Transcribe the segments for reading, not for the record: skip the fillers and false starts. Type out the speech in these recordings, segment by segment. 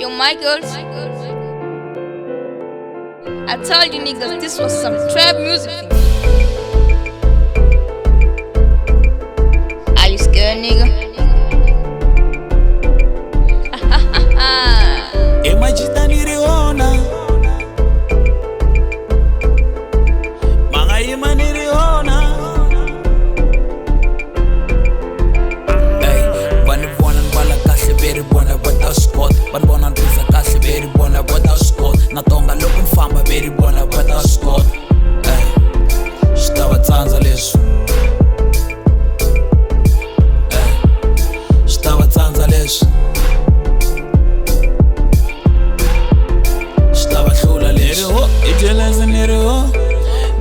Yo, Michaels, I told you niggas this was some trap music. Are you scared, nigga? Emajita niliona, Mangayima niliona. Hey, bani bona bala kahle beri bona without sport. Bani bona ndriza kahle beri bona without sport. Natonga loko mfamba beri bona without sport. Hey, xitava tsanza leswi. Hey, xitava tsanza leswi.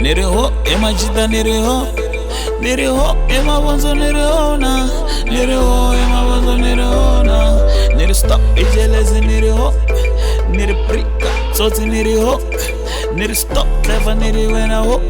Niriho, emajita niriho, emabonzo nirihona, niriho, emabonzo nirihona, niri stop ijelezi niriho, niri prika, tsotsi niriho, niri stop clever niriwena ho.